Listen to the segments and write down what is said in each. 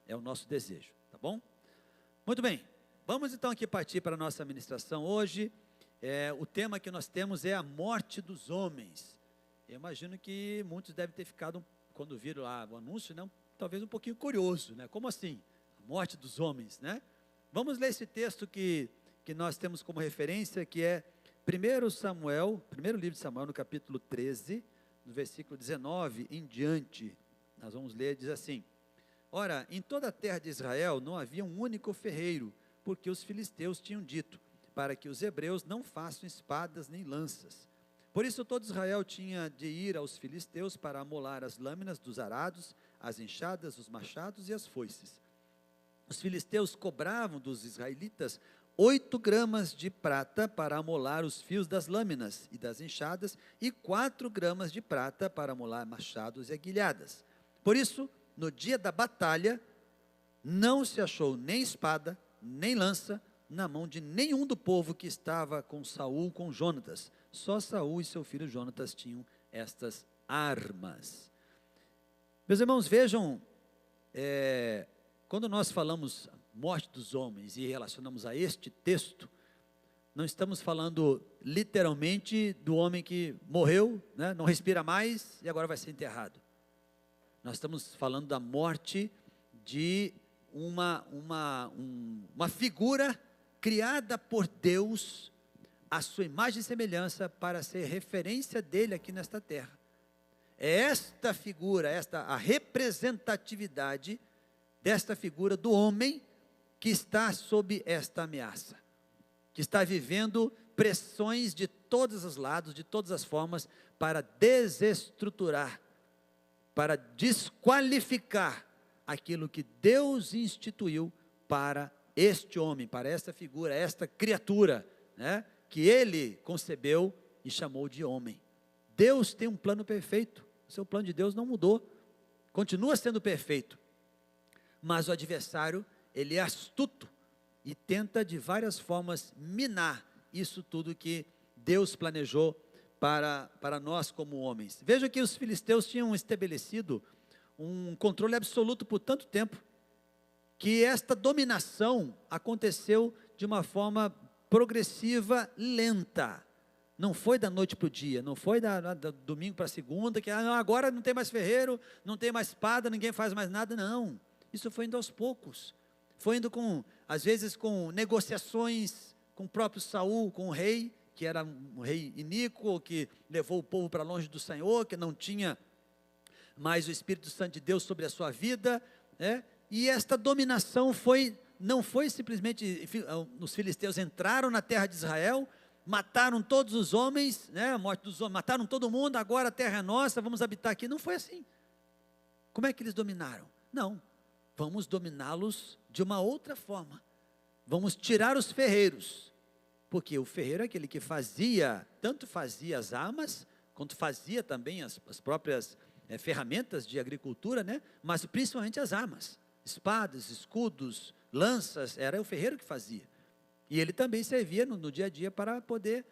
é o nosso desejo, tá bom? Muito bem, vamos então aqui partir para a nossa ministração hoje. O tema que nós temos é a morte dos homens. Eu imagino que muitos devem ter ficado, quando viram lá o anúncio, né, talvez um pouquinho curioso, né? Como assim? A morte dos homens, né? Vamos ler esse texto que nós temos como referência, que é 1 Samuel, primeiro livro de Samuel, no capítulo 13, no versículo 19 em diante. Nós vamos ler, diz assim: Ora, em toda a terra de Israel não havia um único ferreiro, porque os filisteus tinham dito, para que os hebreus não façam espadas nem lanças. Por isso todo Israel tinha de ir aos filisteus para amolar as lâminas dos arados, as enxadas, os machados e as foices. Os filisteus cobravam dos israelitas 8 gramas de prata para amolar os fios das lâminas e das enxadas, e 4 gramas de prata para amolar machados e aguilhadas. Por isso, no dia da batalha, não se achou nem espada, nem lança, na mão de nenhum do povo que estava com Saul, com Jonatas. Só Saul e seu filho Jonatas tinham estas armas. Meus irmãos, vejam, quando nós falamos morte dos homens e relacionamos a este texto, não estamos falando literalmente do homem que morreu, né, não respira mais e agora vai ser enterrado. Nós estamos falando da morte de uma figura criada por Deus, a sua imagem e semelhança, para ser referência dele aqui nesta terra. É esta figura, a representatividade desta figura do homem que está sob esta ameaça, que está vivendo pressões de todos os lados, de todas as formas, para desestruturar, para desqualificar aquilo que Deus instituiu para este homem, para esta figura, esta criatura, né, que ele concebeu e chamou de homem. Deus tem um plano perfeito, o seu plano de Deus não mudou, continua sendo perfeito, mas o adversário, ele é astuto e tenta de várias formas minar isso tudo que Deus planejou para nós como homens. Veja que os filisteus tinham estabelecido um controle absoluto por tanto tempo, que esta dominação aconteceu de uma forma progressiva, lenta. Não foi da noite para o dia, não foi do domingo para a segunda, que agora não tem mais ferreiro, não tem mais espada, ninguém faz mais nada, não. Isso foi indo aos poucos, foi indo às vezes com negociações com o próprio Saul, com o rei, que era um rei iníquo, que levou o povo para longe do Senhor, que não tinha mais o Espírito Santo de Deus sobre a sua vida, né? E esta dominação não foi simplesmente, os filisteus entraram na terra de Israel, mataram todos os homens, né? A morte dos homens, mataram todo mundo, agora a terra é nossa, vamos habitar aqui. Não foi assim. Como é que eles dominaram? Não, vamos dominá-los de uma outra forma. Vamos tirar os ferreiros, porque o ferreiro é aquele que tanto fazia as armas, quanto fazia também as próprias ferramentas de agricultura, né? Mas principalmente as armas, espadas, escudos, lanças, era o ferreiro que fazia. E ele também servia no dia a dia para poder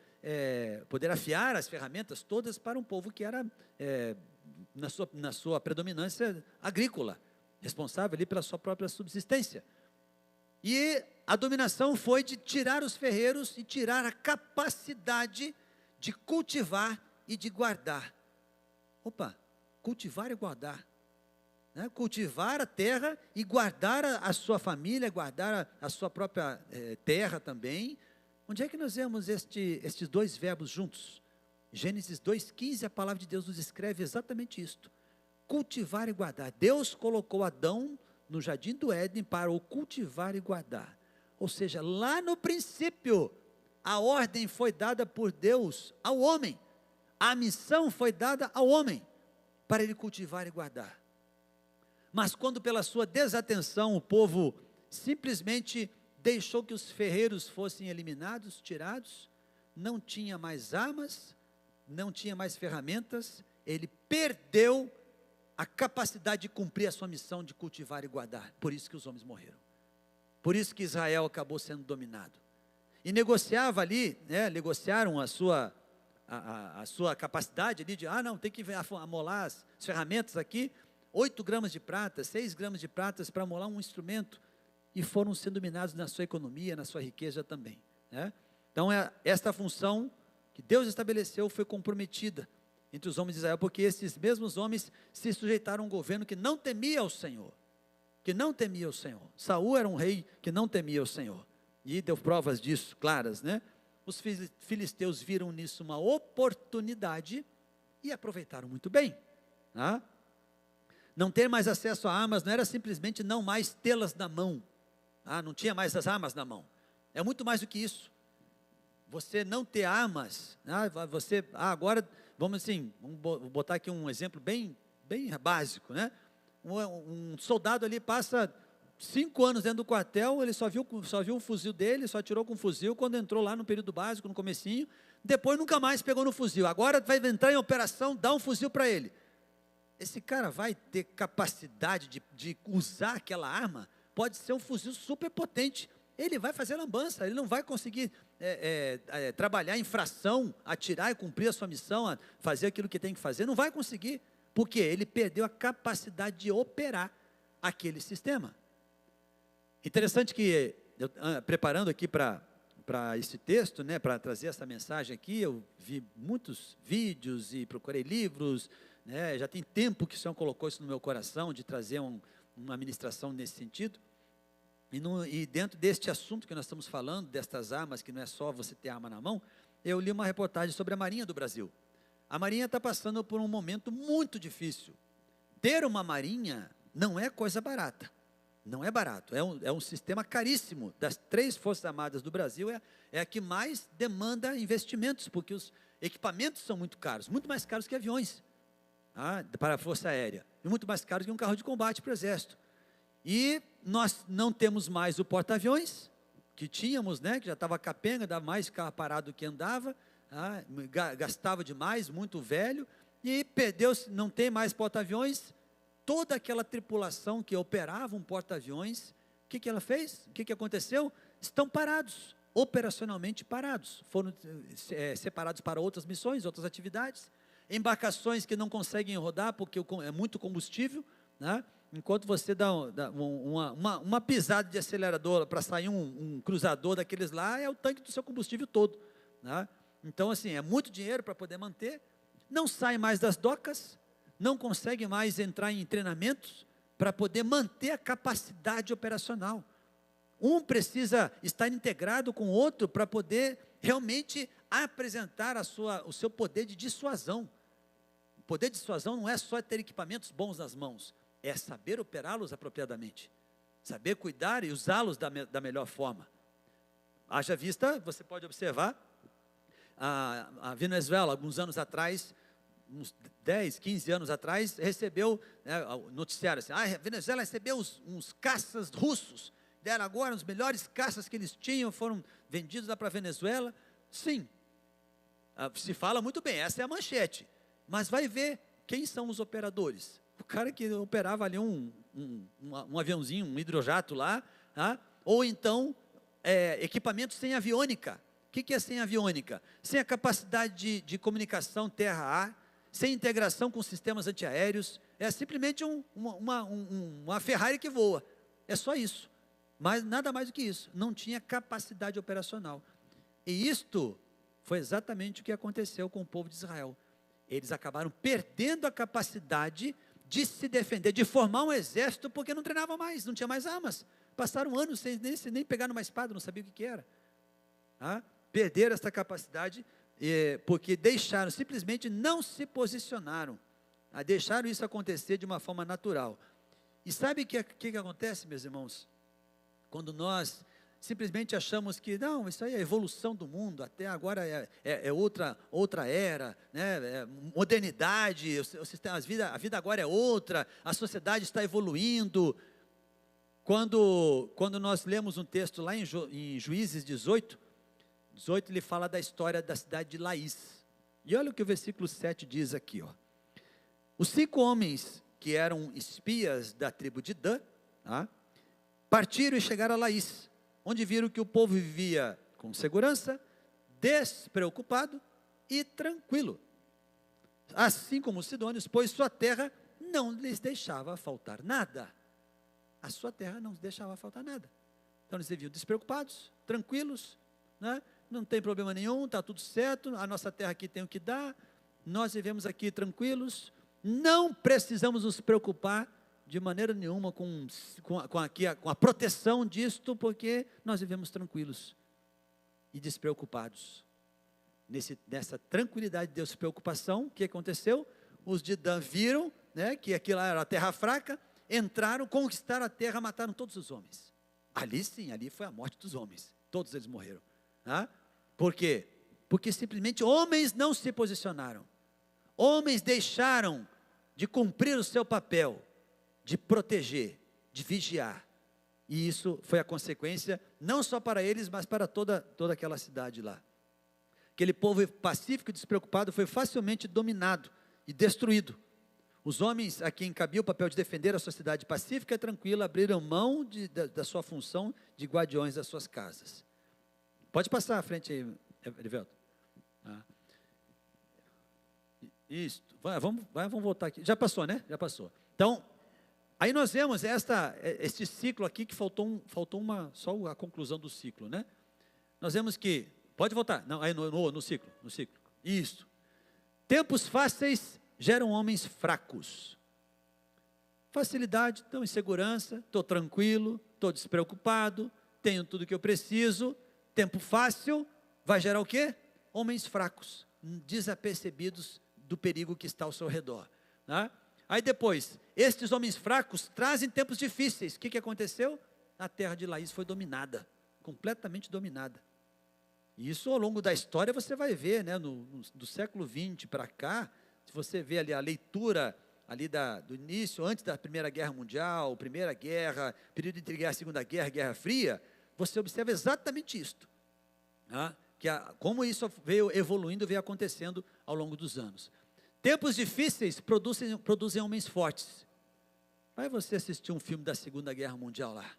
afiar as ferramentas todas para um povo que era, na sua predominância agrícola, responsável ali pela sua própria subsistência. E a dominação foi de tirar os ferreiros e tirar a capacidade de cultivar e de guardar. Cultivar e guardar. Né? Cultivar a terra e guardar a sua família, guardar a sua própria terra também. Onde é que nós vemos estes dois verbos juntos? Gênesis 2,15, a palavra de Deus nos escreve exatamente isto. Cultivar e guardar. Deus colocou Adão no jardim do Éden para o cultivar e guardar. Ou seja, lá no princípio, a ordem foi dada por Deus ao homem. A missão foi dada ao homem, para ele cultivar e guardar. Mas quando pela sua desatenção, o povo simplesmente deixou que os ferreiros fossem eliminados, tirados, não tinha mais armas, não tinha mais ferramentas, ele perdeu a capacidade de cumprir a sua missão de cultivar e guardar. Por isso que os homens morreram. Por isso que Israel acabou sendo dominado. E negociava ali, negociaram a sua capacidade ali de, não, tem que amolar as ferramentas aqui. 8 gramas de prata, 6 gramas de prata para molar um instrumento, e foram sendo minados na sua economia, na sua riqueza também, né? Então, esta função que Deus estabeleceu foi comprometida entre os homens de Israel, porque esses mesmos homens se sujeitaram a um governo que não temia o Senhor, Saul era um rei que não temia o Senhor, e deu provas disso, claras, né? Os filisteus viram nisso uma oportunidade e aproveitaram muito bem, né? Não ter mais acesso a armas não era simplesmente não mais tê-las na mão, não tinha mais as armas na mão, é muito mais do que isso. Você não ter armas, agora, vamos botar aqui um exemplo bem básico, né? Um soldado ali passa 5 anos dentro do quartel, ele só viu um fuzil dele, só atirou com um fuzil quando entrou lá no período básico, no comecinho, depois nunca mais pegou no fuzil, agora vai entrar em operação, dá um fuzil para ele. Esse cara vai ter capacidade de usar aquela arma? Pode ser um fuzil super potente, ele vai fazer lambança, ele não vai conseguir trabalhar em fração, atirar e cumprir a sua missão, fazer aquilo que tem que fazer, não vai conseguir, porque ele perdeu a capacidade de operar aquele sistema. Interessante que, preparando aqui para esse texto, né, para trazer essa mensagem aqui, eu vi muitos vídeos e procurei livros, né, já tem tempo que o Senhor colocou isso no meu coração, de trazer uma ministração nesse sentido, e dentro deste assunto que nós estamos falando, destas armas, que não é só você ter arma na mão, eu li uma reportagem sobre a Marinha do Brasil. A Marinha está passando por um momento muito difícil. Ter uma Marinha não é coisa barata, não é barato, é um sistema caríssimo. Das 3 Forças Armadas do Brasil, é a que mais demanda investimentos, porque os equipamentos são muito caros, muito mais caros que aviões, para a Força Aérea, e muito mais caros que um carro de combate para o Exército. E nós não temos mais o porta-aviões, que tínhamos, né, que já estava capenga, dava mais carro parado do que andava, gastava demais, muito velho, e perdeu-se, não tem mais porta-aviões. Toda aquela tripulação que operava um porta-aviões, o que ela fez? O que aconteceu? Estão parados, operacionalmente parados, foram separados para outras missões, outras atividades, embarcações que não conseguem rodar, porque é muito combustível, né? Enquanto você dá uma pisada de acelerador para sair um cruzador daqueles lá, é o tanque do seu combustível todo, né? Então, assim, é muito dinheiro para poder manter, não sai mais das docas, não consegue mais entrar em treinamentos para poder manter a capacidade operacional. Um precisa estar integrado com o outro para poder realmente apresentar o seu poder de dissuasão. O poder de dissuasão não é só ter equipamentos bons nas mãos, é saber operá-los apropriadamente, saber cuidar e usá-los da melhor forma. Haja vista, você pode observar, a Venezuela, alguns anos atrás, uns 10, 15 anos atrás, recebeu, o noticiário assim, a Venezuela recebeu uns caças russos, deram agora os melhores caças que eles tinham, foram vendidos lá para a Venezuela. Sim, se fala muito bem, essa é a manchete, mas vai ver quem são os operadores. O cara que operava ali um aviãozinho, um hidrojato lá, ou então equipamentos sem aviônica. O que é sem aviônica? Sem a capacidade de comunicação terra-ar, sem integração com sistemas antiaéreos, é simplesmente uma Ferrari que voa, é só isso, mas nada mais do que isso, não tinha capacidade operacional. E isto foi exatamente o que aconteceu com o povo de Israel. Eles acabaram perdendo a capacidade de se defender, de formar um exército, porque não treinavam mais, não tinha mais armas, passaram anos sem nem pegar numa espada, não sabia o que era. Perderam essa capacidade, porque deixaram, simplesmente não se posicionaram, deixaram isso acontecer de uma forma natural. E sabe o que acontece, meus irmãos? Quando nós simplesmente achamos que, não, isso aí é a evolução do mundo, até agora é outra era, né? Modernidade, a vida agora é outra, a sociedade está evoluindo. Quando nós lemos um texto lá em Juízes 18, ele fala da história da cidade de Laís. E olha o que o versículo 7 diz aqui, ó. Os 5 homens que eram espias da tribo de Dan, partiram e chegaram a Laís, onde viram que o povo vivia com segurança, despreocupado e tranquilo, assim como os sidônios, pois sua terra não lhes deixava faltar nada. A sua terra não deixava faltar nada. Então eles viviam despreocupados, tranquilos, né? Não tem problema nenhum, está tudo certo, a nossa terra aqui tem o que dar, nós vivemos aqui tranquilos, não precisamos nos preocupar de maneira nenhuma com a proteção disto, porque nós vivemos tranquilos e despreocupados. Nessa tranquilidade de Deus, preocupação, o que aconteceu? Os de Dan viram, né, que aquilo era a terra fraca, entraram, conquistaram a terra, mataram todos os homens. Ali sim, ali foi a morte dos homens, todos eles morreram. Tá? Por quê? Porque simplesmente homens não se posicionaram, homens deixaram de cumprir o seu papel, de proteger, de vigiar, e isso foi a consequência, não só para eles, mas para toda aquela cidade lá. Aquele povo pacífico e despreocupado foi facilmente dominado e destruído. Os homens a quem cabia o papel de defender a sua cidade pacífica e tranquila, abriram mão da sua função de guardiões das suas casas. Pode passar à frente aí, Erivelto. Isso, vamos voltar aqui. Já passou, né? Já passou. Então, aí nós vemos este ciclo aqui, que faltou só a conclusão do ciclo, né? Nós vemos que, pode voltar, não, aí no ciclo. Isso. Tempos fáceis geram homens fracos. Facilidade, estou em segurança, estou tranquilo, estou despreocupado, tenho tudo o que eu preciso. Tempo fácil vai gerar o quê? Homens fracos, desapercebidos do perigo que está ao seu redor. Né? Aí depois, estes homens fracos trazem tempos difíceis. O que aconteceu? A terra de Laís foi dominada, completamente dominada. E isso ao longo da história você vai ver, né? Do século XX para cá, se você vê ali a leitura ali do início, antes da Primeira Guerra Mundial, Primeira Guerra, período entre Guerra, Segunda Guerra, Guerra Fria, você observa exatamente isto, né? Como isso veio evoluindo, veio acontecendo ao longo dos anos. Tempos difíceis produzem homens fortes. Vai você assistir um filme da Segunda Guerra Mundial lá.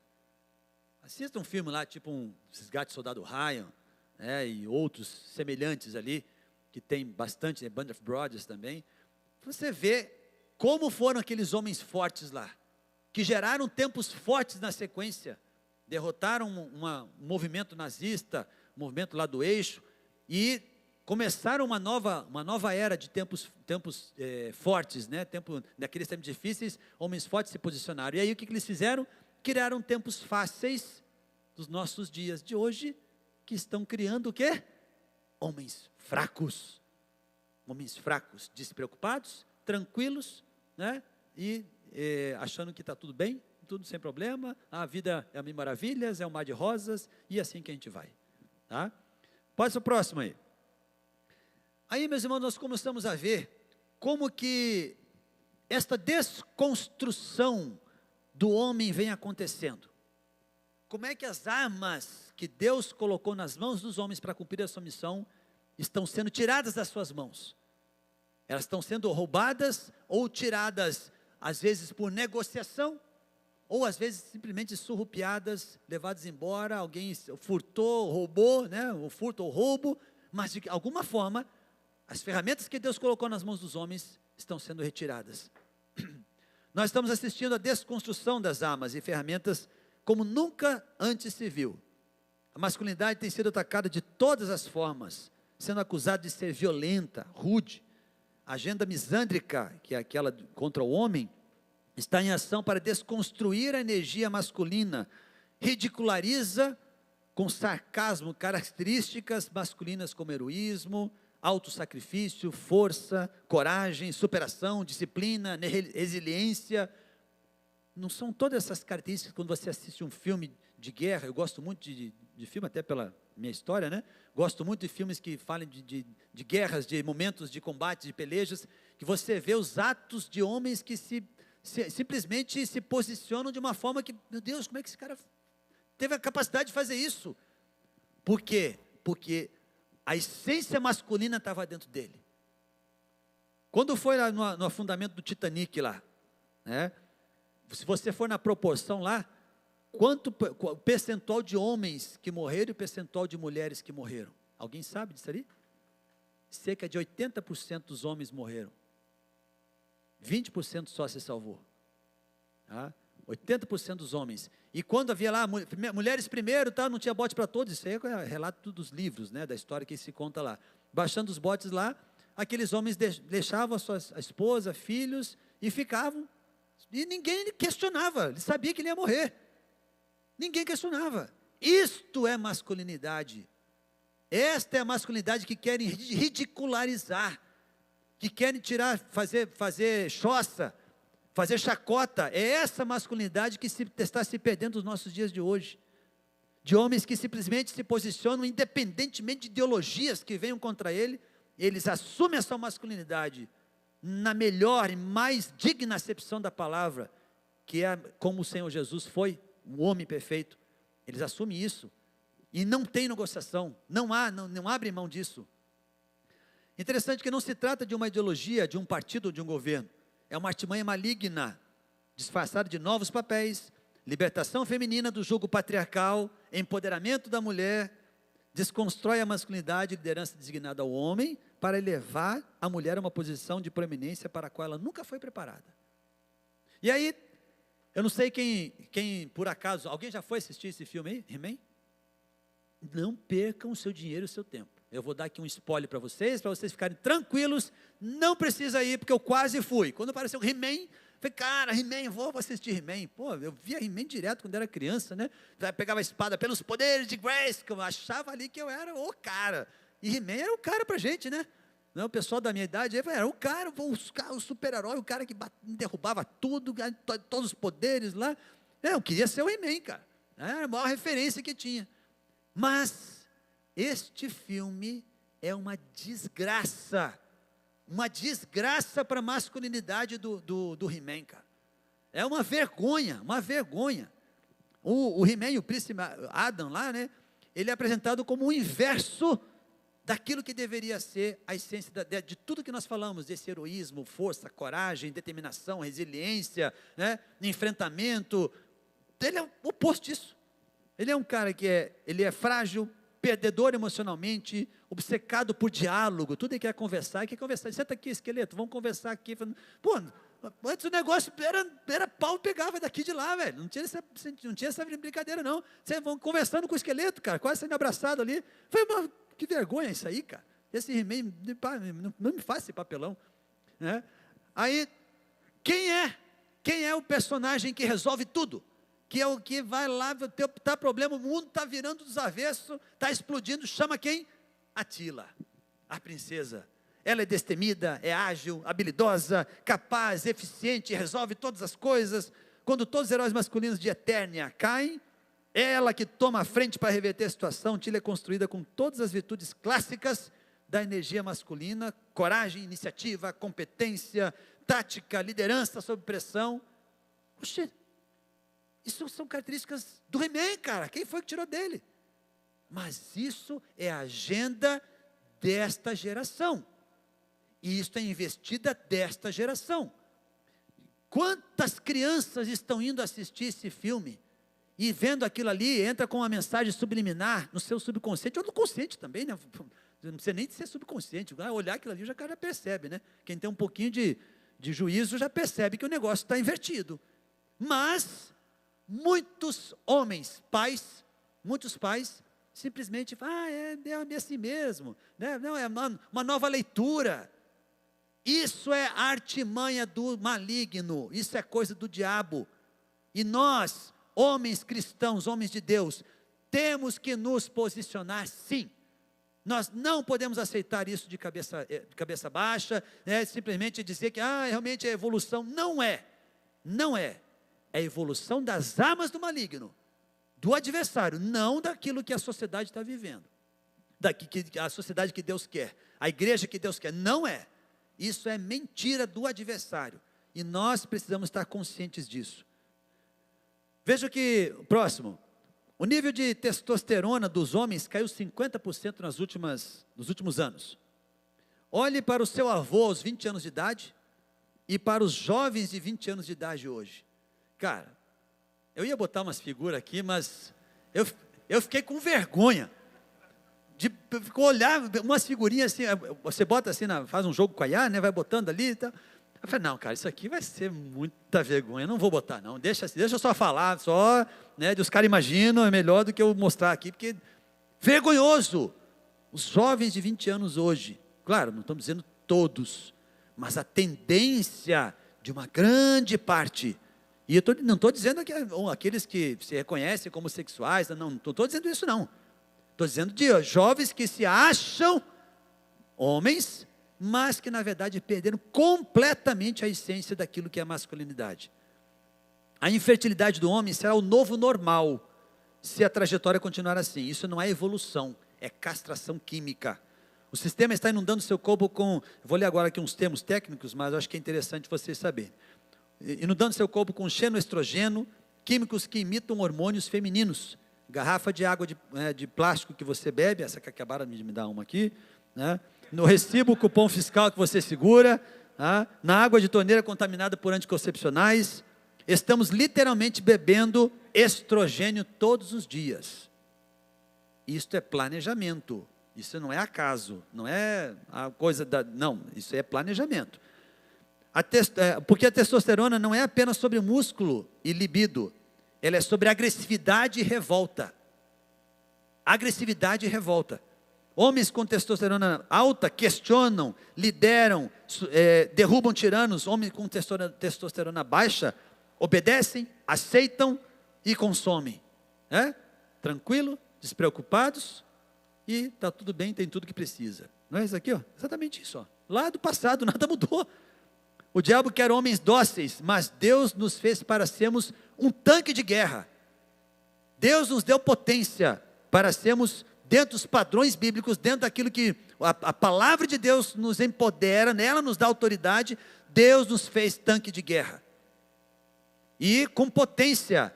Assista um filme lá, tipo Resgate do Soldado Ryan, né, e outros semelhantes ali, que tem bastante, né, Band of Brothers também. Você vê como foram aqueles homens fortes lá, que geraram tempos fortes na sequência, derrotaram um movimento nazista, um movimento lá do eixo, e começaram uma nova era de tempos fortes, né? Naqueles tempos difíceis, homens fortes se posicionaram. E aí o que eles fizeram? Criaram tempos fáceis dos nossos dias de hoje, que estão criando o quê? Homens fracos, despreocupados, tranquilos, né? E achando que está tudo bem, tudo sem problema, a vida é mil maravilhas, é um mar de rosas, e assim que a gente vai. Tá? Passa o próximo aí. Aí, meus irmãos, nós começamos a ver como que esta desconstrução do homem vem acontecendo. Como é que as armas que Deus colocou nas mãos dos homens para cumprir a sua missão estão sendo tiradas das suas mãos. Elas estão sendo roubadas ou tiradas, às vezes por negociação, ou às vezes simplesmente surrupiadas, levadas embora, alguém furtou, roubou, né? O furto ou roubo, mas de alguma forma, as ferramentas que Deus colocou nas mãos dos homens estão sendo retiradas. Nós estamos assistindo à desconstrução das armas e ferramentas como nunca antes se viu. A masculinidade tem sido atacada de todas as formas, sendo acusada de ser violenta, rude. A agenda misândrica, que é aquela contra o homem, está em ação para desconstruir a energia masculina, ridiculariza com sarcasmo características masculinas como heroísmo, autossacrifício, força, coragem, superação, disciplina, resiliência. Não são todas essas características quando você assiste um filme de guerra? Eu gosto muito de filme, até pela minha história, né? Gosto muito de filmes que falem de guerras, de momentos de combate, de pelejas, que você vê os atos de homens que simplesmente se posicionam de uma forma que, meu Deus, como é que esse cara teve a capacidade de fazer isso? Por quê? Porque a essência masculina estava dentro dele. Quando foi lá no afundamento do Titanic lá, né? Se você for na proporção lá, quanto o percentual de homens que morreram e o percentual de mulheres que morreram? Alguém sabe disso ali? Cerca de 80% dos homens morreram. 20% só se salvou. Tá? 80% dos homens. E quando havia lá, mulheres primeiro, tá, não tinha bote para todos, isso aí é relato dos livros, né, da história que se conta lá. Baixando os botes lá, aqueles homens deixavam a esposa, filhos, e ficavam. E ninguém questionava, ele sabia que ele ia morrer. Ninguém questionava. Isto é masculinidade. Esta é a masculinidade que querem ridicularizar, que querem tirar, fazer choça, fazer chacota. É essa masculinidade que está se perdendo nos nossos dias de hoje. De homens que simplesmente se posicionam, independentemente de ideologias que venham contra ele, eles assumem a sua masculinidade na melhor e mais digna acepção da palavra, que é como o Senhor Jesus foi, um homem perfeito. Eles assumem isso, e não tem negociação, não abrem mão disso. Interessante que não se trata de uma ideologia, de um partido ou de um governo, é uma artimanha maligna, disfarçada de novos papéis, libertação feminina do jugo patriarcal, empoderamento da mulher, desconstrói a masculinidade e liderança designada ao homem, para elevar a mulher a uma posição de proeminência para a qual ela nunca foi preparada. E aí, eu não sei quem por acaso, alguém já foi assistir esse filme aí, He-Man? Não percam o seu dinheiro e o seu tempo. Eu vou dar aqui um spoiler para vocês ficarem tranquilos, não precisa ir, porque eu quase fui. Quando apareceu He-Man, falei, cara, He-Man, vou assistir He-Man. Pô, eu via He-Man direto quando era criança, né? Pegava a espada pelos poderes de Grayskull, eu achava ali que eu era o cara. E He-Man era o cara pra gente, né? Não, o pessoal da minha idade era o cara, o super-herói, o cara que derrubava tudo, todos os poderes lá. Eu queria ser o He-Man, cara. Era a maior referência que tinha. Mas este filme é uma desgraça para a masculinidade do He-Man, cara. É uma vergonha. O He-Man, o príncipe Adam lá, né? Ele é apresentado como o inverso daquilo que deveria ser a essência de tudo que nós falamos, desse heroísmo, força, coragem, determinação, resiliência, né? Enfrentamento. Ele é o oposto disso. Ele é um cara que ele é frágil, perdedor emocionalmente, obcecado por diálogo, tudo ele quer conversar, senta aqui, esqueleto, vamos conversar aqui. Pô, antes o negócio era pau, pegava daqui de lá, velho, não tinha essa brincadeira não, vocês vão conversando com o esqueleto, cara, quase sendo abraçado ali. Que vergonha isso aí, cara, esse He-Man, não me faz esse papelão, né? Aí, quem é o personagem que resolve tudo? Que é o que vai lá, está problema, o mundo está virando dos avessos, está explodindo, chama quem? Atila, a princesa. Ela é destemida, é ágil, habilidosa, capaz, eficiente, resolve todas as coisas. Quando todos os heróis masculinos de Eternia caem, é ela que toma a frente para reverter a situação. Atila é construída com todas as virtudes clássicas da energia masculina: coragem, iniciativa, competência, tática, liderança sob pressão. Oxê, isso são características do He-Man, cara. Quem foi que tirou dele? Mas isso é a agenda desta geração. E isso é investida desta geração. Quantas crianças estão indo assistir esse filme e vendo aquilo ali, entra com uma mensagem subliminar no seu subconsciente, ou no consciente também, né? Não precisa nem de ser subconsciente. Olhar aquilo ali, o cara já percebe, né? Quem tem um pouquinho de juízo já percebe que o negócio está invertido. Mas muitos homens, muitos pais, simplesmente é assim mesmo, né? Não, é uma nova leitura. Isso é artimanha do maligno, isso é coisa do diabo. E nós, homens cristãos, homens de Deus, temos que nos posicionar sim. Nós não podemos aceitar isso de cabeça baixa, né? Simplesmente dizer que realmente é evolução. Não é. É a evolução das armas do maligno, do adversário, não daquilo que a sociedade está vivendo, a sociedade que Deus quer, a igreja que Deus quer. Não é. Isso é mentira do adversário, e nós precisamos estar conscientes disso. Veja que, próximo, o nível de testosterona dos homens caiu 50% nos últimos anos. Olhe para o seu avô aos 20 anos de idade, e para os jovens de 20 anos de idade hoje. Cara, eu ia botar umas figuras aqui, mas eu fiquei com vergonha de olhar umas figurinhas assim. Você bota assim, faz um jogo com a IA, né? Vai botando ali e tal. Eu falei, não, cara, isso aqui vai ser muita vergonha, eu não vou botar não, deixa eu só falar, só, né, os caras imaginam, é melhor do que eu mostrar aqui, porque vergonhoso. Os jovens de 20 anos hoje, claro, não estamos dizendo todos, mas a tendência de uma grande parte, e eu não estou dizendo aqueles que se reconhecem como sexuais, não estou dizendo isso não, estou dizendo de jovens que se acham homens, mas que na verdade perderam completamente a essência daquilo que é a masculinidade. A infertilidade do homem será o novo normal, se a trajetória continuar assim. Isso não é evolução, é castração química. O sistema está inundando seu corpo com, vou ler agora aqui uns termos técnicos, mas eu acho que é interessante vocês saberem. Inundando seu corpo com xenoestrogeno, químicos que imitam hormônios femininos. Garrafa de água de plástico que você bebe, essa que acabaram de me dar uma aqui, né? No recibo, cupom fiscal que você segura, na água de torneira contaminada por anticoncepcionais. Estamos literalmente bebendo estrogênio todos os dias. Isto é planejamento, isso não é acaso, não é a coisa não, isso é planejamento. Porque a testosterona não é apenas sobre músculo e libido, ela é sobre agressividade e revolta. Agressividade e revolta. Homens com testosterona alta questionam, lideram, derrubam tiranos. Homens com testosterona baixa obedecem, aceitam e consomem. Tranquilo, despreocupados e está tudo bem, tem tudo que precisa. Não é isso aqui? Ó? Exatamente isso. Ó. Lá do passado nada mudou. O diabo quer homens dóceis, mas Deus nos fez para sermos um tanque de guerra. Deus nos deu potência para sermos dentro dos padrões bíblicos, dentro daquilo que a palavra de Deus nos empodera, nela nos dá autoridade. Deus nos fez tanque de guerra. E com potência,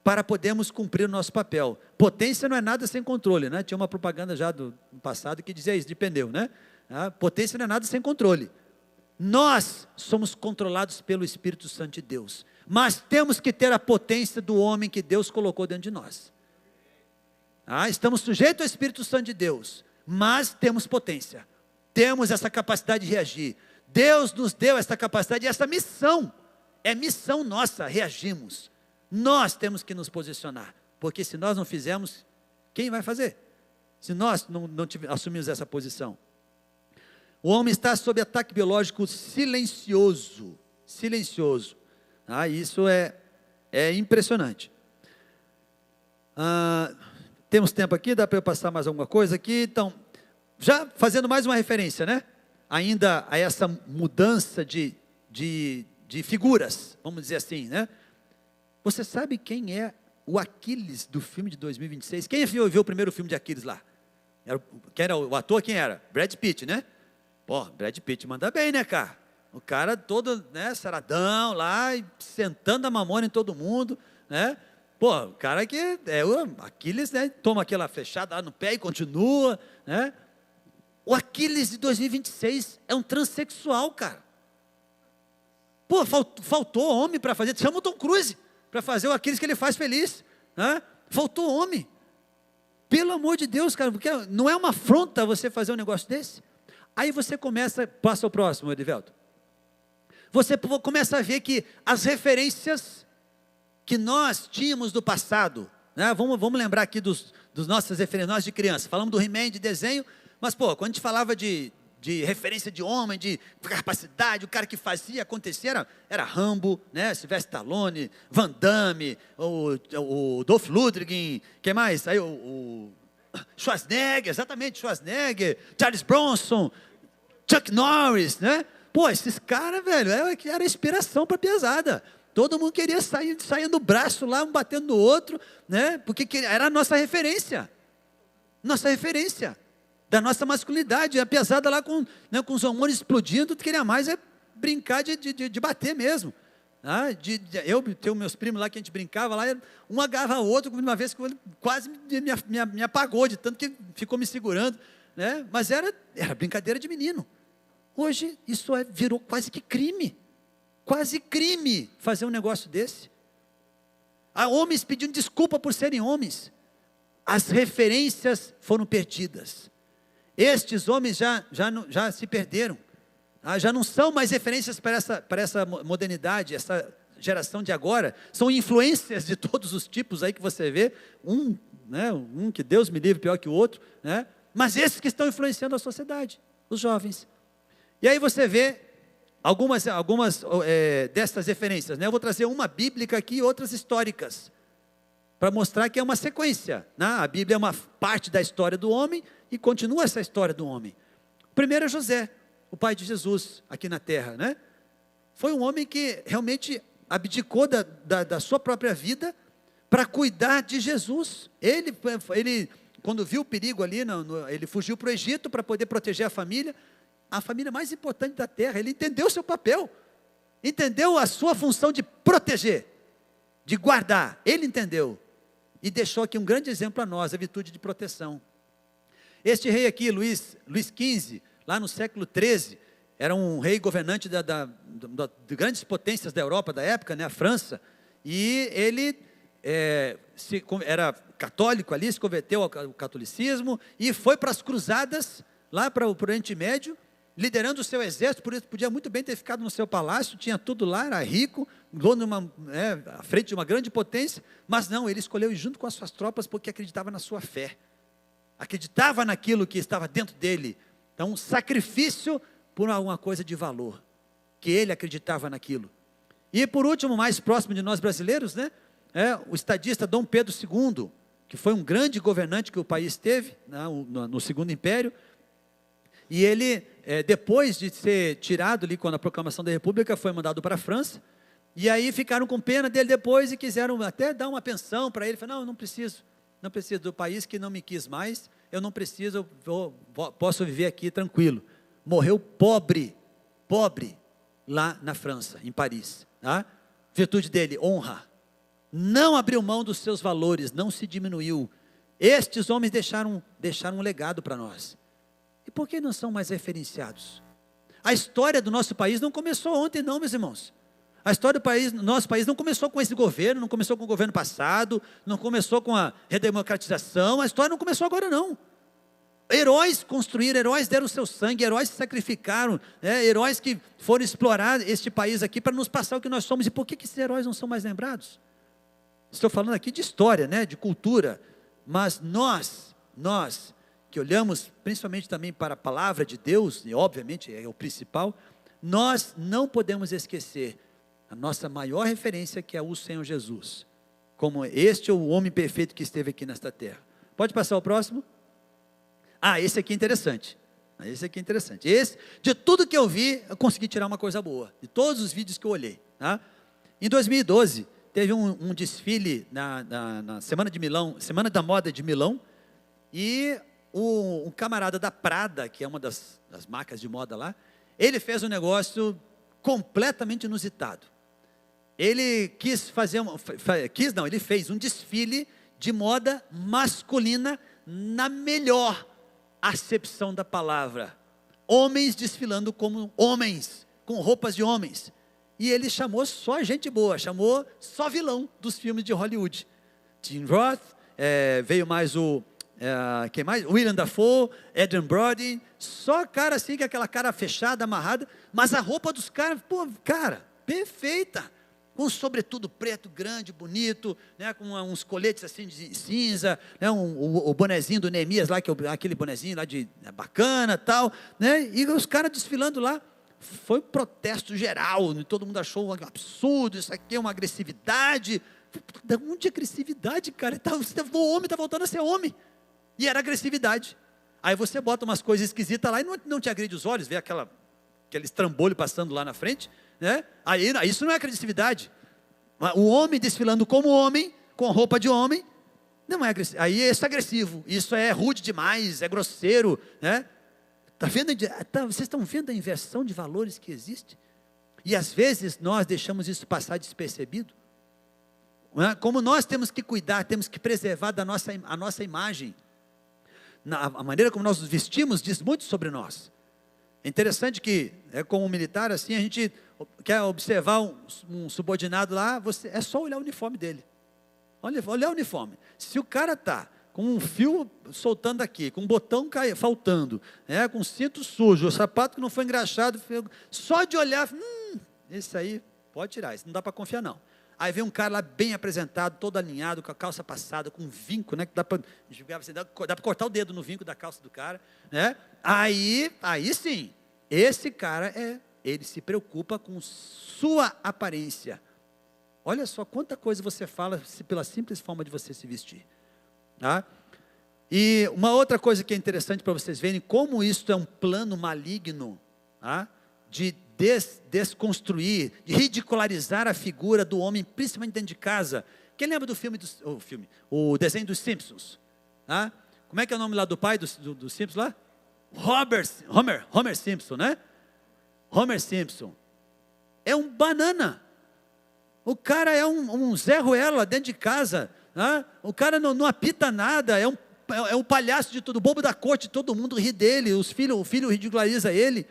para podermos cumprir o nosso papel. Potência não é nada sem controle, né? Tinha uma propaganda já do passado que dizia isso, de pneu, né? Potência não é nada sem controle. Nós somos controlados pelo Espírito Santo de Deus, mas temos que ter a potência do homem que Deus colocou dentro de nós. Estamos sujeitos ao Espírito Santo de Deus, mas temos potência, temos essa capacidade de reagir. Deus nos deu essa capacidade e essa missão, é missão nossa, reagimos. Nós temos que nos posicionar, porque se nós não fizermos, quem vai fazer? Se nós não assumirmos essa posição. O homem está sob ataque biológico silencioso, isso é impressionante. Temos tempo aqui, dá para eu passar mais alguma coisa aqui? Então, já fazendo mais uma referência, né? Ainda a essa mudança de figuras, vamos dizer assim, né? Você sabe quem é o Aquiles do filme de 2026? Quem viu o primeiro filme de Aquiles lá? Quem era o ator? Quem era? Brad Pitt, né? Pô, Brad Pitt manda bem, né, cara? O cara todo, né, saradão lá, e sentando a mamona em todo mundo, né? Pô, o cara que é o Aquiles, né? Toma aquela flechada lá no pé e continua, né? O Aquiles de 2026 é um transexual, cara. Pô, faltou homem para fazer, chama o Tom Cruise para fazer o Aquiles que ele faz feliz, né? Faltou homem. Pelo amor de Deus, cara, porque não é uma afronta você fazer um negócio desse. Aí você passa ao próximo, Edivelto. Você começa a ver que as referências que nós tínhamos do passado, né? Vamos lembrar aqui dos nossas referências, nós de criança, falamos do He-Man de desenho, mas pô, quando a gente falava de referência de homem, de capacidade, o cara que fazia acontecer, era Rambo, né? Sylvester Stallone, Van Damme, o Dolph Lundgren, quem mais? Aí o Schwarzenegger, exatamente, Schwarzenegger, Charles Bronson, Chuck Norris, né? Pô, esses caras, velho, era inspiração para a pesada. Todo mundo queria sair no braço lá, um batendo no outro, né? Porque era a nossa referência da nossa masculinidade. A pesada lá com os hormônios explodindo, tu queria mais brincar de bater mesmo. Eu tenho meus primos lá que a gente brincava lá, um agarrava o outro, uma vez que quase me apagou de tanto que ficou me segurando, né? Mas era brincadeira de menino. Hoje isso virou quase crime fazer um negócio desse. Há homens pedindo desculpa por serem homens. As referências foram perdidas. Estes homens já se perderam. já não são mais referências para essa modernidade, essa geração de agora, são influências de todos os tipos aí que você vê, um que Deus me livre pior que o outro, né? Mas esses que estão influenciando a sociedade, os jovens. E aí você vê algumas dessas referências, né? Eu vou trazer uma bíblica aqui e outras históricas, para mostrar que é uma sequência, né? A Bíblia é uma parte da história do homem e continua essa história do homem. O primeiro é José, o pai de Jesus aqui na terra, né? Foi um homem que realmente abdicou da sua própria vida para cuidar de Jesus. Ele quando viu o perigo ali, ele fugiu para o Egito para poder proteger a família mais importante da terra. Ele entendeu o seu papel, entendeu a sua função de proteger, de guardar. Ele entendeu e deixou aqui um grande exemplo para nós, a virtude de proteção. Este rei aqui, Luís XV, lá no século XIII, era um rei governante de grandes potências da Europa da época, né, a França, e ele era católico ali, se converteu ao catolicismo e foi para as cruzadas, lá para o Oriente Médio, liderando o seu exército. Por isso podia muito bem ter ficado no seu palácio, tinha tudo lá, era rico, à frente de uma grande potência, mas não, ele escolheu ir junto com as suas tropas porque acreditava na sua fé, acreditava naquilo que estava dentro dele. Então, um sacrifício por alguma coisa de valor, que ele acreditava naquilo. E por último, mais próximo de nós brasileiros, né, o estadista Dom Pedro II, que foi um grande governante que o país teve, no Segundo Império, e ele, depois de ser tirado ali, quando a proclamação da República, foi mandado para a França, e aí ficaram com pena dele depois e quiseram até dar uma pensão para ele. Ele falou: não, não preciso do país que não me quis mais, eu não preciso, posso viver aqui tranquilo. Morreu pobre, lá na França, em Paris. Tá? Virtude dele, honra. Não abriu mão dos seus valores, não se diminuiu. Estes homens deixaram um legado para nós. E por que não são mais referenciados? A história do nosso país não começou ontem não, meus irmãos. A história do nosso país não começou com esse governo, não começou com o governo passado, não começou com a redemocratização, a história não começou agora não. Heróis construíram, heróis deram o seu sangue, heróis se sacrificaram, heróis que foram explorar este país aqui para nos passar o que nós somos. E por que esses heróis não são mais lembrados? Estou falando aqui de história, né, de cultura, mas nós que olhamos principalmente também para a palavra de Deus, e obviamente é o principal, nós não podemos esquecer a nossa maior referência, que é o Senhor Jesus, como este é o homem perfeito que esteve aqui nesta terra. Pode passar o próximo? Esse aqui é interessante. Esse, de tudo que eu vi, eu consegui tirar uma coisa boa, de todos os vídeos que eu olhei. Tá? Em 2012, teve um desfile na Semana de Milão, Semana da Moda de Milão, e um camarada da Prada, que é uma das marcas de moda lá, ele fez um negócio completamente inusitado. Ele ele fez um desfile de moda masculina na melhor acepção da palavra. Homens desfilando como homens, com roupas de homens. E ele chamou só gente boa, chamou só vilão dos filmes de Hollywood. Tim Roth, veio mais quem mais? William Dafoe, Adrien Brody, só cara assim, com aquela cara fechada, amarrada, mas a roupa dos caras, perfeita, com um sobretudo preto, grande, bonito, né, com uns coletes assim de cinza, né, o bonezinho do Neemias lá, que é aquele bonezinho lá de bacana, tal, né, e os caras desfilando lá. Foi um protesto geral, todo mundo achou um absurdo, isso aqui é uma agressividade. De onde agressividade, cara? O homem está voltando a ser homem. E era agressividade. Aí você bota umas coisas esquisitas lá e não te agride os olhos, vê aquele estrambolho passando lá na frente, né? Aí isso não é agressividade. O homem desfilando como homem, com roupa de homem, não é agressivo. Aí isso é agressivo, isso é rude demais, é grosseiro, né? Vocês estão vendo a inversão de valores que existe? E às vezes nós deixamos isso passar despercebido. Como nós temos que cuidar, temos que preservar a nossa imagem. A maneira como nós nos vestimos diz muito sobre nós. É interessante que, como militar, assim, a gente quer observar um subordinado lá, é só olhar o uniforme dele. Olhar o uniforme. Se o cara está com um fio soltando aqui, com um botão faltando, com um cinto sujo, o sapato que não foi engraxado, só de olhar, esse aí pode tirar, esse não dá para confiar não. Aí vem um cara lá bem apresentado, todo alinhado, com a calça passada, com um vinco, que dá para cortar o dedo no vinco da calça do cara, Aí sim, esse cara ele se preocupa com sua aparência. Olha só quanta coisa você fala pela simples forma de você se vestir. Tá? E uma outra coisa que é interessante para vocês verem como isso é um plano maligno, de desconstruir, de ridicularizar a figura do homem, principalmente dentro de casa. Quem lembra do o desenho dos Simpsons? Como é que é o nome lá do pai dos Simpsons lá? Homer Simpson, né? Homer Simpson. É um banana. O cara é um Zé Ruela dentro de casa. O cara não apita nada, é um palhaço de tudo, bobo da corte, todo mundo ri dele, o filho ridiculariza ele.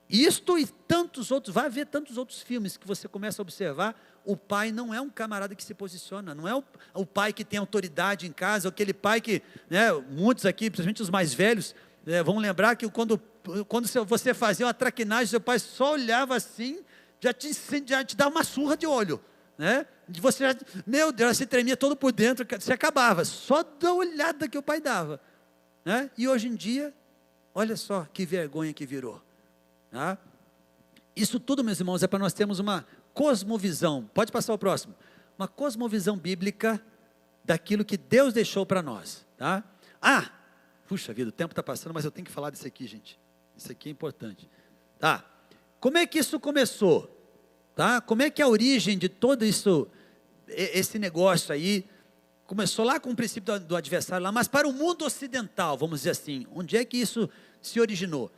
Isto e tantos outros, vai haver tantos outros filmes que você começa a observar, o pai não é um camarada que se posiciona, não é o pai que tem autoridade em casa, aquele pai que, muitos aqui, principalmente os mais velhos, vão lembrar que quando você fazia uma traquinagem, seu pai só olhava assim, já te dava uma surra de olho, Você meu Deus, você tremia todo por dentro, você acabava, só da olhada que o pai dava, E hoje em dia, olha só que vergonha que virou. Isso tudo, meus irmãos, é para nós termos uma cosmovisão, pode passar o próximo, uma cosmovisão bíblica daquilo que Deus deixou para nós, puxa vida, o tempo está passando, mas eu tenho que falar disso aqui, gente, isso aqui é importante, como é que isso começou, como é que a origem de todo isso, esse negócio aí, começou lá com o princípio do adversário lá, mas para o mundo ocidental, vamos dizer assim, onde é que isso se originou?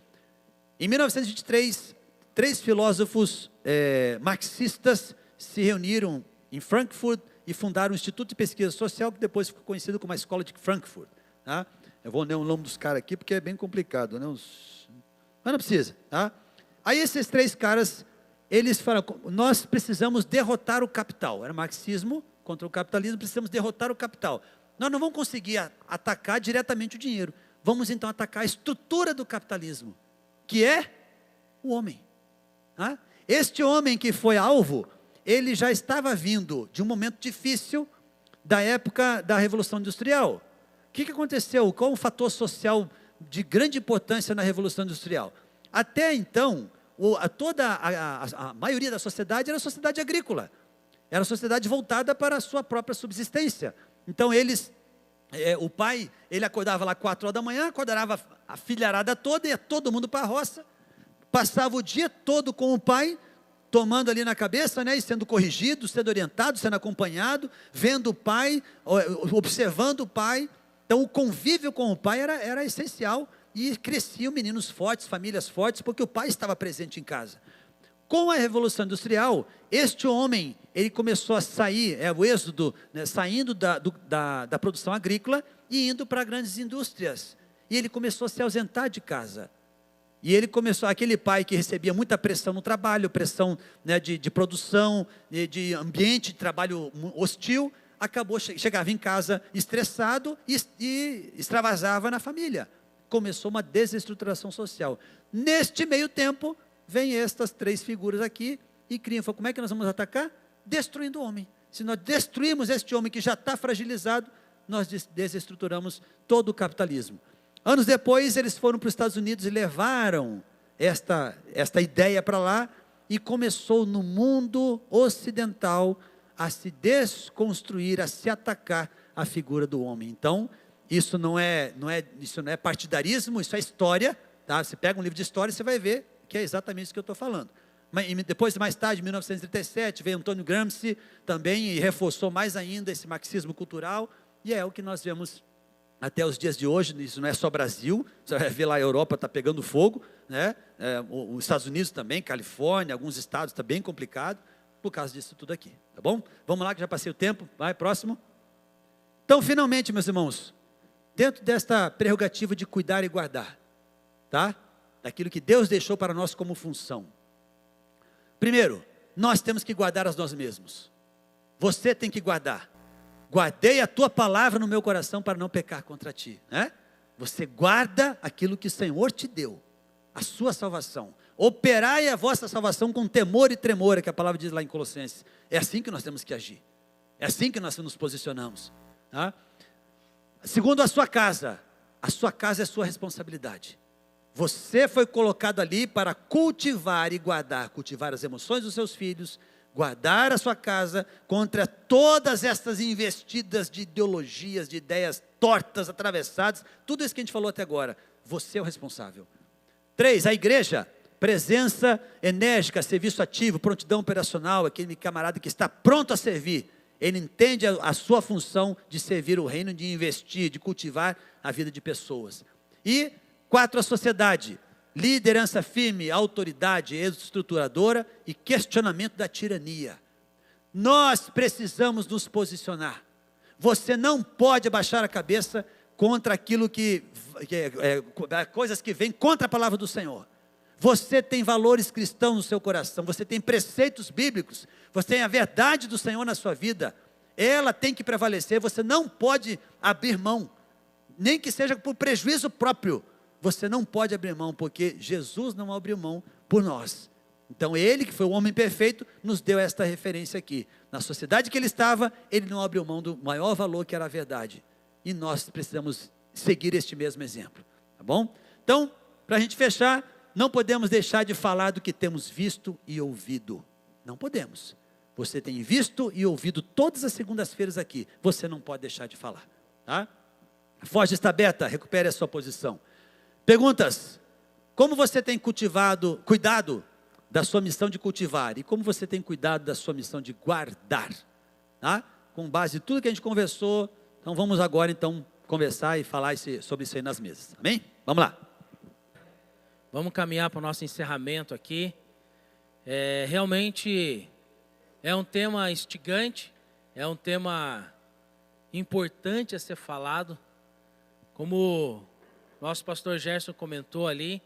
Em 1923, 3 filósofos marxistas se reuniram em Frankfurt e fundaram o Instituto de Pesquisa Social, que depois ficou conhecido como a Escola de Frankfurt. Eu vou ler o nome dos caras aqui, porque é bem complicado, mas não precisa. Aí esses 3 caras, eles falaram, nós precisamos derrotar o capital. Era marxismo contra o capitalismo, precisamos derrotar o capital. Nós não vamos conseguir atacar diretamente o dinheiro, vamos então atacar a estrutura do capitalismo, que é o homem. Este homem que foi alvo, ele já estava vindo de um momento difícil da época da Revolução Industrial. O que aconteceu? Qual o fator social de grande importância na Revolução Industrial? Até então, a maioria da sociedade era sociedade agrícola, era sociedade voltada para a sua própria subsistência. Então o pai, ele acordava lá 4 horas da manhã, acordava a filharada toda, ia todo mundo para a roça, passava o dia todo com o pai, tomando ali na cabeça, e sendo corrigido, sendo orientado, sendo acompanhado, vendo o pai, observando o pai. Então o convívio com o pai era essencial, e cresciam meninos fortes, famílias fortes, porque o pai estava presente em casa. Com a Revolução Industrial, este homem, ele começou a sair, o êxodo, saindo da produção agrícola e indo para grandes indústrias. E ele começou a se ausentar de casa. E ele começou, aquele pai que recebia muita pressão no trabalho, pressão de produção, de ambiente de trabalho hostil, chegava em casa estressado e extravasava na família. Começou uma desestruturação social. Neste meio tempo, vem estas 3 figuras aqui e criam. Como é que nós vamos atacar? Destruindo o homem. Se nós destruirmos este homem que já está fragilizado, nós desestruturamos todo o capitalismo. Anos depois, eles foram para os Estados Unidos e levaram esta ideia para lá, e começou no mundo ocidental a se desconstruir, a se atacar a figura do homem. Então, isso não é partidarismo, isso é história, Você pega um livro de história e você vai ver que é exatamente isso que eu estou falando. Mas depois, mais tarde, em 1937, veio Antônio Gramsci também e reforçou mais ainda esse marxismo cultural, e é o que nós vemos até os dias de hoje. Isso não é só Brasil, você vai ver lá a Europa está pegando fogo, os Estados Unidos também, Califórnia, alguns estados está bem complicado, por causa disso tudo aqui, tá bom? Vamos lá que já passei o tempo, vai, próximo. Então, finalmente, meus irmãos, dentro desta prerrogativa de cuidar e guardar, daquilo que Deus deixou para nós como função. Primeiro, nós temos que guardar a nós mesmos. Você tem que guardar. Guardei a tua palavra no meu coração para não pecar contra ti, né? Você guarda aquilo que o Senhor te deu, a sua salvação. Operai a vossa salvação com temor e tremor, é que a palavra diz lá em Colossenses. É assim que nós temos que agir. É assim que nós nos posicionamos, tá? Segundo a sua casa é sua responsabilidade. Você foi colocado ali para cultivar e guardar, cultivar as emoções dos seus filhos, guardar a sua casa contra todas essas investidas de ideologias, de ideias tortas, atravessadas, tudo isso que a gente falou até agora. Você é o responsável. 3, a igreja, presença enérgica, serviço ativo, prontidão operacional, aquele camarada que está pronto a servir. Ele entende a sua função de servir o reino, de investir, de cultivar a vida de pessoas. E 4, a sociedade, liderança firme, autoridade estruturadora e questionamento da tirania. Nós precisamos nos posicionar. Você não pode abaixar a cabeça contra aquilo coisas que vêm contra a palavra do Senhor. Você tem valores cristãos no seu coração, você tem preceitos bíblicos, você tem a verdade do Senhor na sua vida. Ela tem que prevalecer, você não pode abrir mão, nem que seja por prejuízo próprio. Você não pode abrir mão, porque Jesus não abriu mão por nós. Então ele, que foi o homem perfeito, nos deu esta referência aqui. Na sociedade que ele estava, ele não abriu mão do maior valor, que era a verdade. E nós precisamos seguir este mesmo exemplo, tá bom? Então, para a gente fechar, não podemos deixar de falar do que temos visto e ouvido. Não podemos. Você tem visto e ouvido todas as segundas-feiras aqui. Você não pode deixar de falar, tá? Foz está aberta, recupere a sua posição. Perguntas: como você tem cuidado da sua missão de cultivar? E como você tem cuidado da sua missão de guardar? Tá? Com base em tudo que a gente conversou, então vamos agora conversar e falar sobre isso aí nas mesas. Amém? Vamos lá. Vamos caminhar para o nosso encerramento aqui. Realmente é um tema instigante, é um tema importante a ser falado. Como nosso pastor Gerson comentou ali,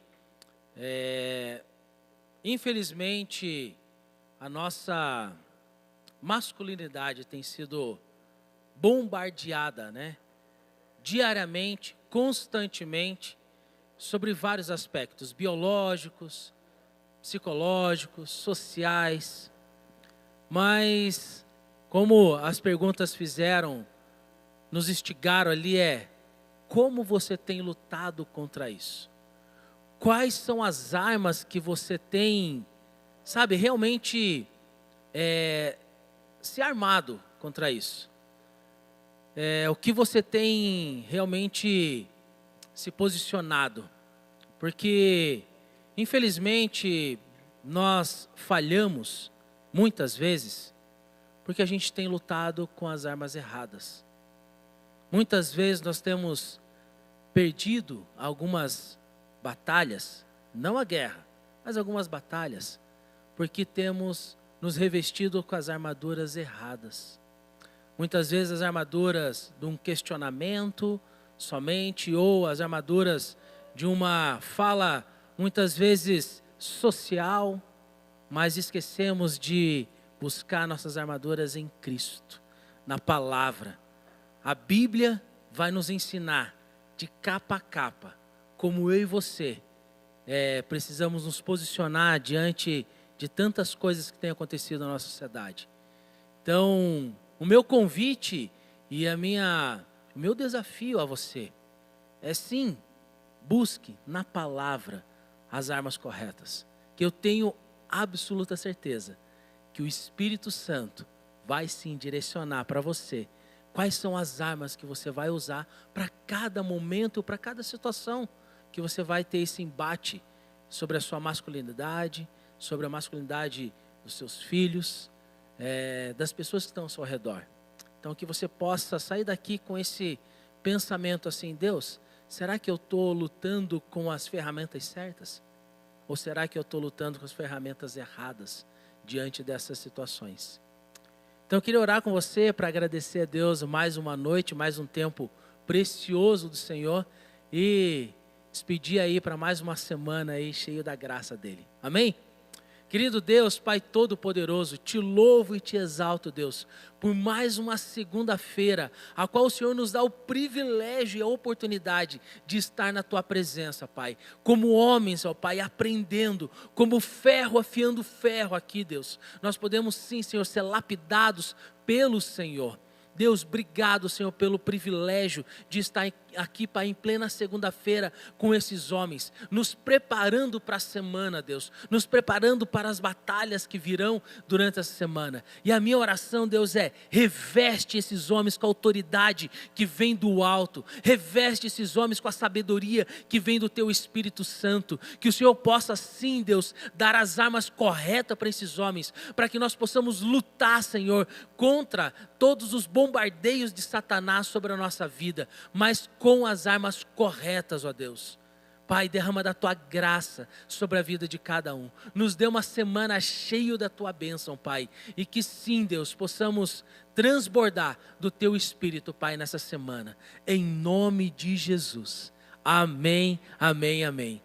infelizmente a nossa masculinidade tem sido bombardeada, né? Diariamente, constantemente, sobre vários aspectos, biológicos, psicológicos, sociais. Mas, como as perguntas nos instigaram ali, como você tem lutado contra isso? Quais são as armas que você tem, realmente se armado contra isso? O que você tem realmente se posicionado? Porque, infelizmente, nós falhamos muitas vezes porque a gente tem lutado com as armas erradas. Muitas vezes nós temos perdido algumas batalhas, não a guerra, mas algumas batalhas, porque temos nos revestido com as armaduras erradas. Muitas vezes as armaduras de um questionamento somente, ou as armaduras de uma fala, muitas vezes social, mas esquecemos de buscar nossas armaduras em Cristo, na palavra. A Bíblia vai nos ensinar de capa a capa, como eu e você precisamos nos posicionar diante de tantas coisas que têm acontecido na nossa sociedade. Então, o meu convite e o meu desafio a você sim, busque na palavra as armas corretas, que eu tenho absoluta certeza que o Espírito Santo vai sim direcionar para você quais são as armas que você vai usar para cada momento, para cada situação que você vai ter esse embate sobre a sua masculinidade, sobre a masculinidade dos seus filhos, das pessoas que estão ao seu redor. Então, que você possa sair daqui com esse pensamento assim: Deus, será que eu estou lutando com as ferramentas certas? Ou será que eu estou lutando com as ferramentas erradas diante dessas situações? Então eu queria orar com você para agradecer a Deus mais uma noite, mais um tempo precioso do Senhor e despedir aí para mais uma semana aí cheio da graça dele. Amém? Querido Deus, Pai Todo-Poderoso, te louvo e te exalto, Deus, por mais uma segunda-feira, a qual o Senhor nos dá o privilégio e a oportunidade de estar na Tua presença, Pai. Como homens, ó Pai, aprendendo, como ferro afiando ferro aqui, Deus. Nós podemos sim, Senhor, ser lapidados pelo Senhor. Deus, obrigado, Senhor, pelo privilégio de estar aqui, Pai, em plena segunda-feira com esses homens, nos preparando para a semana, Deus, nos preparando para as batalhas que virão durante essa semana. E a minha oração, Deus, é: reveste esses homens com a autoridade que vem do alto, reveste esses homens com a sabedoria que vem do Teu Espírito Santo, que o Senhor possa sim, Deus, dar as armas corretas para esses homens, para que nós possamos lutar, Senhor, contra todos os bombardeios de Satanás sobre a nossa vida, mas com as armas corretas, ó Deus. Pai, derrama da Tua graça sobre a vida de cada um. Nos dê uma semana cheia da Tua bênção, Pai. E que sim, Deus, possamos transbordar do Teu Espírito, Pai, nessa semana. Em nome de Jesus. Amém, amém, amém.